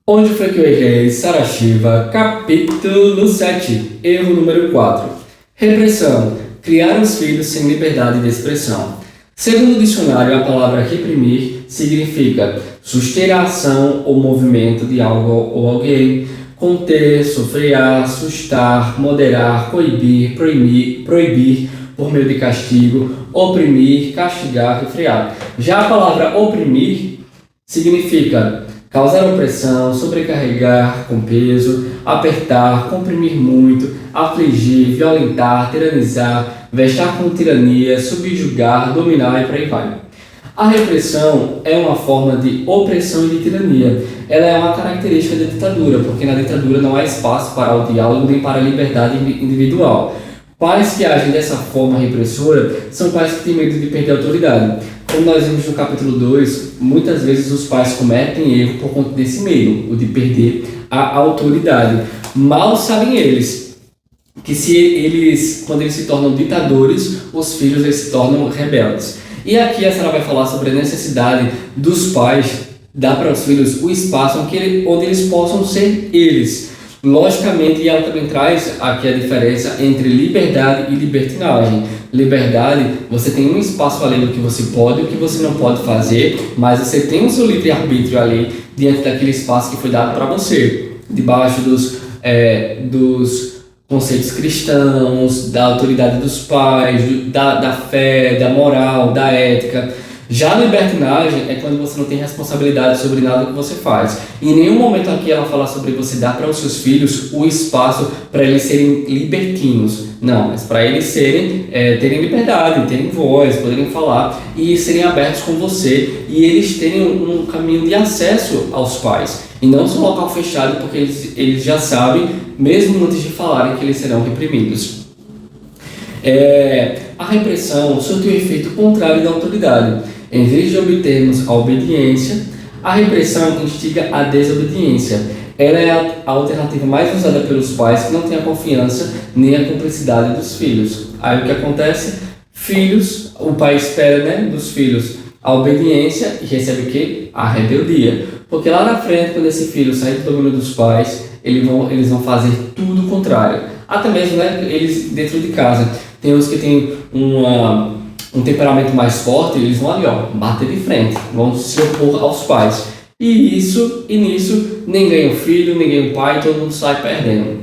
Onde foi que eu errei? Sarashiva, capítulo 7, erro número 4. Repressão. Criar os filhos sem liberdade de expressão. Segundo o dicionário, a palavra reprimir significa suster a ação ou movimento de algo ou alguém, conter, sofrear, assustar, moderar, coibir, proibir por meio de castigo, oprimir, castigar, refrear. Já a palavra oprimir significa causar opressão, sobrecarregar com peso, apertar, comprimir muito, afligir, violentar, tiranizar, vestar com tirania, subjugar, dominar e por aí vai. A repressão é uma forma de opressão e de tirania. Ela é uma característica da ditadura, porque na ditadura não há espaço para o diálogo nem para a liberdade individual. Pais que agem dessa forma repressora são pais que têm medo de perder a autoridade. Como nós vimos no capítulo 2, muitas vezes os pais cometem erro por conta desse medo, o de perder a autoridade. Mal sabem eles que quando eles se tornam ditadores, os filhos eles se tornam rebeldes. E aqui a Sara vai falar sobre a necessidade dos pais dar para os filhos o espaço onde eles possam ser eles. Logicamente, ela também traz aqui a diferença entre liberdade e libertinagem. Liberdade, você tem um espaço além do que você pode e o que você não pode fazer, mas você tem o seu livre-arbítrio ali diante daquele espaço que foi dado para você, debaixo dos conceitos cristãos, da autoridade dos pais, da fé, da moral, da ética. Já a libertinagem é quando você não tem responsabilidade sobre nada que você faz. Em nenhum momento aqui ela fala sobre você dar para os seus filhos o espaço para eles serem libertinos. Não, mas para eles terem liberdade, terem voz, poderem falar e serem abertos com você e eles terem um caminho de acesso aos pais. E não só um local fechado, porque eles já sabem, mesmo antes de falarem, que eles serão reprimidos. A repressão surte o efeito contrário da autoridade. Em vez de obtermos a obediência, a repressão instiga a desobediência. Ela é a alternativa mais usada pelos pais que não têm a confiança nem a cumplicidade dos filhos. Aí o que acontece? O pai espera dos filhos a obediência e recebe o quê? A rebeldia. Porque lá na frente, quando esse filho sair do domínio dos pais, eles vão fazer tudo o contrário. Até mesmo eles dentro de casa. Tem uns que têm um temperamento mais forte, eles vão ali, bater de frente, vão se opor aos pais. E nisso, nem ganha o filho, nem ganha o pai, todo mundo sai perdendo.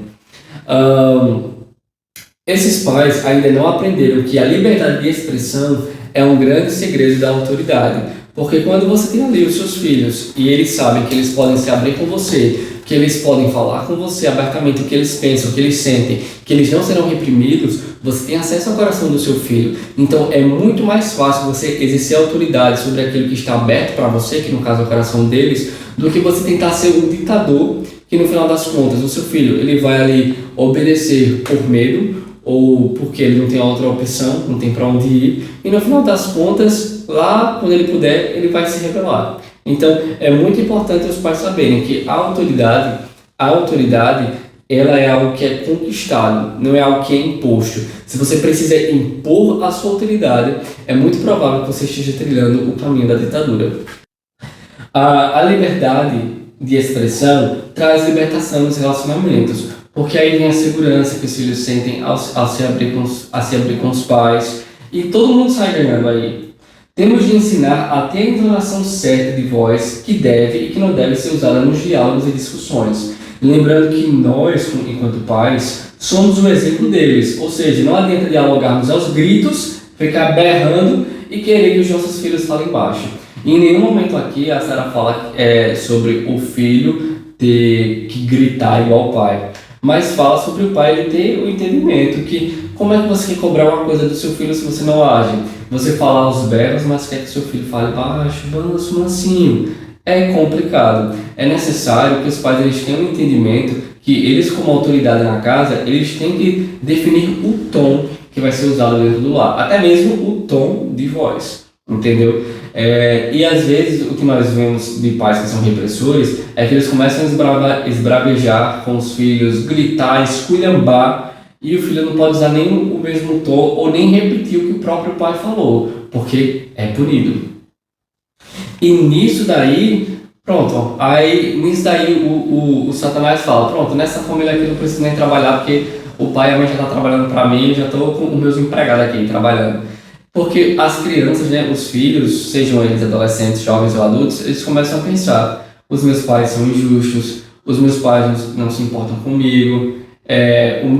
Esses pais ainda não aprenderam que a liberdade de expressão é um grande segredo da autoridade. Porque quando você tem ali os seus filhos e eles sabem que eles podem se abrir com você, que eles podem falar com você abertamente o que eles pensam, o que eles sentem, que eles não serão reprimidos, você tem acesso ao coração do seu filho. Então é muito mais fácil você exercer autoridade sobre aquilo que está aberto para você, que no caso é o coração deles, do que você tentar ser um ditador, que no final das contas o seu filho ele vai ali obedecer por medo, ou porque ele não tem outra opção, não tem para onde ir, e no final das contas, lá quando ele puder, ele vai se rebelar. Então é muito importante os pais saberem que a autoridade ela é algo que é conquistado, não é algo que é imposto. Se você precisa impor a sua autoridade, é muito provável que você esteja trilhando o caminho da ditadura. A liberdade de expressão traz libertação nos relacionamentos, porque aí vem a segurança que os filhos sentem ao se abrir com os pais, e todo mundo sai ganhando aí. Temos de ensinar a ter a entonação certa de voz que deve e que não deve ser usada nos diálogos e discussões. Lembrando que nós, enquanto pais, somos o exemplo deles, ou seja, não adianta dialogarmos aos gritos, ficar berrando e querer que os nossos filhos falem baixo. Em nenhum momento aqui a Sara fala sobre o filho ter que gritar igual o pai, mas fala sobre o pai ele ter o entendimento que como é que você quer cobrar uma coisa do seu filho se você não age? Você fala aos berros, mas quer que seu filho fale baixo, manso, mansinho. É complicado. É necessário que os pais eles tenham um entendimento que eles, como autoridade na casa, eles têm que definir o tom que vai ser usado dentro do lar. Até mesmo o tom de voz. Entendeu? E às vezes o que nós vemos de pais que são repressores é que eles começam a esbravejar com os filhos, gritar, esculhambar, e o filho não pode usar nem o mesmo tom ou nem repetir o que o próprio pai falou, porque é punido. E nisso daí, Pronto, aí nisso daí o Satanás fala, pronto, nessa família aqui eu não preciso nem trabalhar porque o pai e a mãe já estão trabalhando para mim, eu já estou com os meus empregados aqui trabalhando. Porque as crianças, né, os filhos, sejam eles adolescentes, jovens ou adultos, eles começam a pensar, os meus pais são injustos, os meus pais não se importam comigo,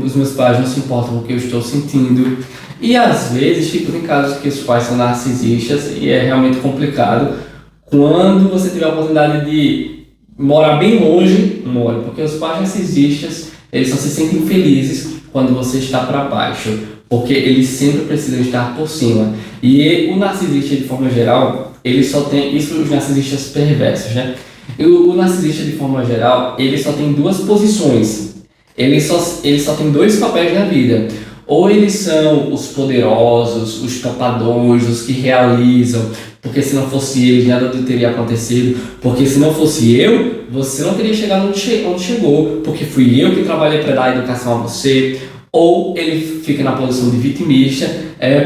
os meus pais não se importam com o que eu estou sentindo. E às vezes, tipo, em casos que os pais são narcisistas e é realmente complicado, quando você tiver a oportunidade de morar bem longe, more, porque os pais narcisistas, eles só se sentem felizes quando você está para baixo, porque eles sempre precisam estar por cima. E o narcisista, de forma geral, ele só tem, isso os narcisistas perversos, né? E o narcisista, de forma geral, ele só tem duas posições. Ele só tem dois papéis na vida. Ou eles são os poderosos, os tapadões, os que realizam, porque se não fosse eles, nada teria acontecido, porque se não fosse eu, você não teria chegado onde chegou, porque fui eu que trabalhei para dar educação a você. Ou ele fica na posição de vitimista,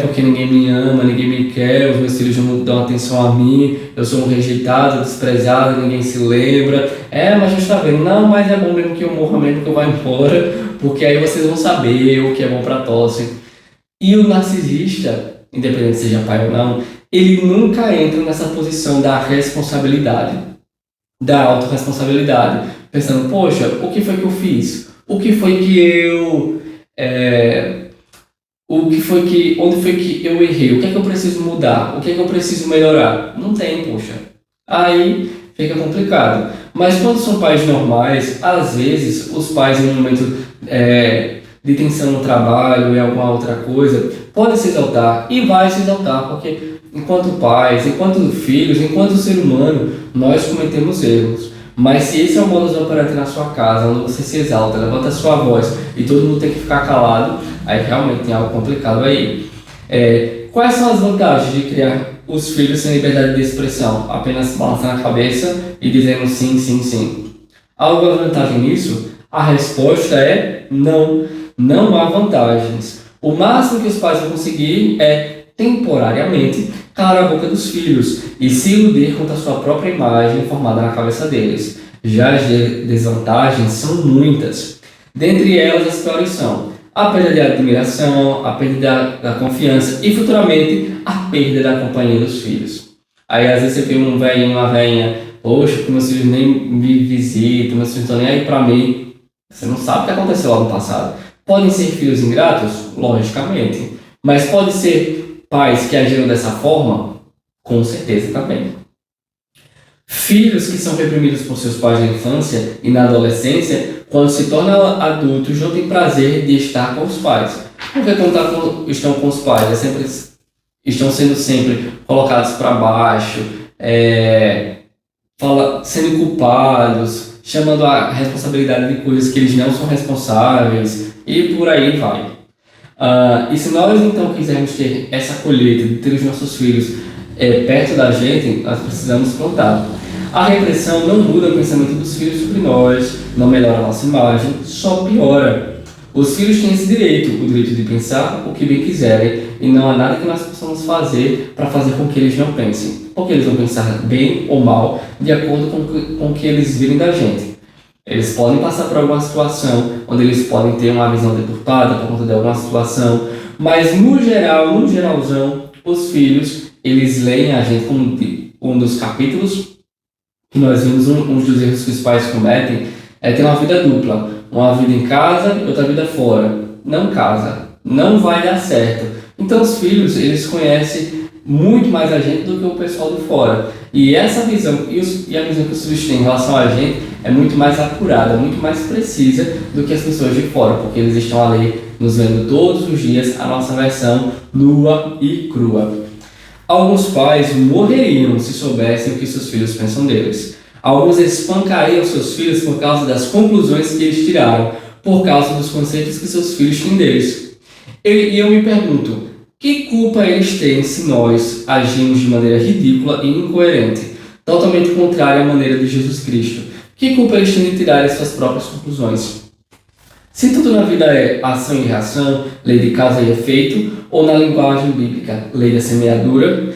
porque ninguém me ama, ninguém me quer, os meus filhos não dão atenção a mim, eu sou um rejeitado, desprezado, ninguém se lembra. Mas já está vendo, não, mas é bom mesmo que eu morra mesmo que eu vá embora, porque aí vocês vão saber o que é bom para tosse. E o narcisista, independente seja pai ou não, ele nunca entra nessa posição da responsabilidade, da autorresponsabilidade, pensando, poxa, o que foi que eu fiz? O que foi que eu... onde foi que eu errei? O que é que eu preciso mudar? O que é que eu preciso melhorar? Não tem, poxa. Aí fica complicado. Mas quando são pais normais, às vezes os pais em um momento de tensão no trabalho e alguma outra coisa, podem se exaltar e vai se exaltar, porque enquanto pais, enquanto filhos, enquanto ser humano, nós cometemos erros. Mas se esse é o modus operandi na sua casa, onde você se exalta, levanta a sua voz e todo mundo tem que ficar calado, aí realmente tem algo complicado aí. Quais são as vantagens de criar os filhos sem liberdade de expressão? Apenas balançando a cabeça e dizendo sim, sim, sim. Há alguma vantagem nisso? A resposta é não. Não há vantagens. O máximo que os pais vão conseguir é, temporariamente, calar a boca dos filhos e se iludir quanto à sua própria imagem formada na cabeça deles. Já as desvantagens são muitas. Dentre elas, as piores são a perda de admiração, a perda da confiança e, futuramente, a perda da companhia dos filhos. Aí, às vezes, você vê um velhinho, uma velhinha, poxa, que meus filhos nem me visitam, meus filhos não estão nem aí pra mim. Você não sabe o que aconteceu lá no passado. Podem ser filhos ingratos? Logicamente. Mas pode ser pais que agiram dessa forma? Com certeza também. Filhos que são reprimidos por seus pais na infância e na adolescência, quando se tornam adultos, não têm prazer de estar com os pais. Porque quando estão com os pais, estão sendo sempre colocados para baixo, sendo culpados, chamando a responsabilidade de coisas que eles não são responsáveis, e por aí vai. E se nós então quisermos ter essa colheita de ter os nossos filhos perto da gente, nós precisamos plantar. A repressão não muda o pensamento dos filhos sobre nós, não melhora a nossa imagem, só piora. Os filhos têm esse direito, o direito de pensar o que bem quiserem, e não há nada que nós possamos fazer para fazer com que eles não pensem, porque eles vão pensar bem ou mal, de acordo com o que eles virem da gente. Eles podem passar por alguma situação, onde eles podem ter uma visão deturpada por conta de alguma situação, mas no geralzão, os filhos, eles leem a gente como um dos capítulos que nós vimos, um dos erros que os pais cometem, ter uma vida dupla, uma vida em casa e outra vida fora. Não casa, não vai dar certo. Então os filhos, eles conhecem muito mais a gente do que o pessoal de fora. E essa visão, e a visão que os filhos têm em relação a gente, é muito mais acurada, muito mais precisa do que as pessoas de fora, porque eles estão ali nos vendo todos os dias a nossa versão nua e crua. Alguns pais morreriam se soubessem o que seus filhos pensam deles. Alguns espancariam seus filhos por causa das conclusões que eles tiraram, por causa dos conceitos que seus filhos têm deles. E eu me pergunto, que culpa eles têm se nós agimos de maneira ridícula e incoerente, totalmente contrária à maneira de Jesus Cristo? Que culpa eles têm de tirar as suas próprias conclusões? Se tudo na vida é ação e reação, lei de causa e efeito, ou na linguagem bíblica, lei da semeadura,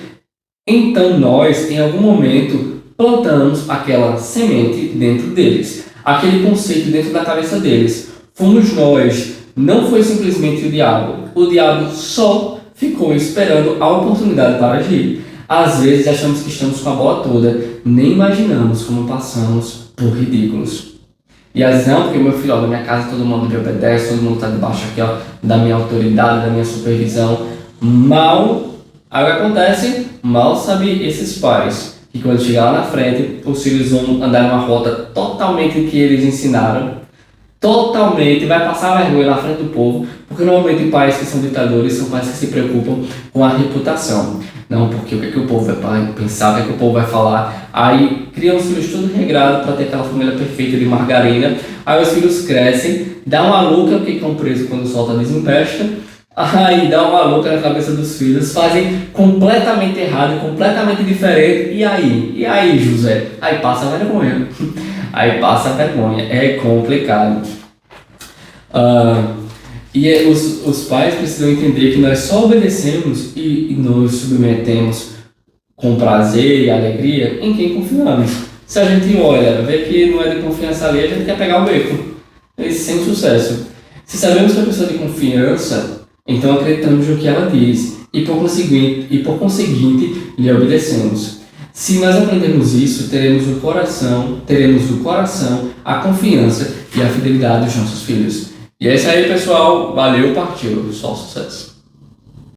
então nós, em algum momento, plantamos aquela semente dentro deles, aquele conceito dentro da cabeça deles. Fomos nós, não foi simplesmente o diabo só ficou esperando a oportunidade para agir. Às vezes achamos que estamos com a bola toda, nem imaginamos como passamos por ridículos. E às vezes não, porque meu filho, ó, na minha casa todo mundo me obedece, todo mundo está debaixo aqui, ó, da minha autoridade, da minha supervisão. Aí o que acontece? Mal sabe esses pais, que quando chegar lá na frente, os filhos vão andar numa rota totalmente que eles ensinaram, totalmente, vai passar vergonha na frente do povo, porque normalmente pais que são ditadores são pais que se preocupam com a reputação. Não, porque o que, é que o povo vai pensar, o que, é que o povo vai falar. Aí criam os filhos tudo regrado para ter aquela família perfeita de margarina. Aí os filhos crescem, dá uma louca, porque estão presos quando solta desempesta. Aí dá uma louca na cabeça dos filhos, fazem completamente errado, completamente diferente. E aí, José? Aí passa vergonha. Aí passa vergonha. É complicado. Os pais precisam entender que nós só obedecemos e nos submetemos com prazer e alegria em quem confiamos. Se a gente olha, vê que não é de confiança ali, a gente quer pegar o beco. Sem sucesso. Se sabemos que é uma pessoa de confiança, então acreditamos no que ela diz e por conseguinte lhe obedecemos. Se nós aprendermos isso, teremos no coração a confiança e a fidelidade dos nossos filhos. E é isso aí, pessoal. Valeu, partiu. Só sucesso.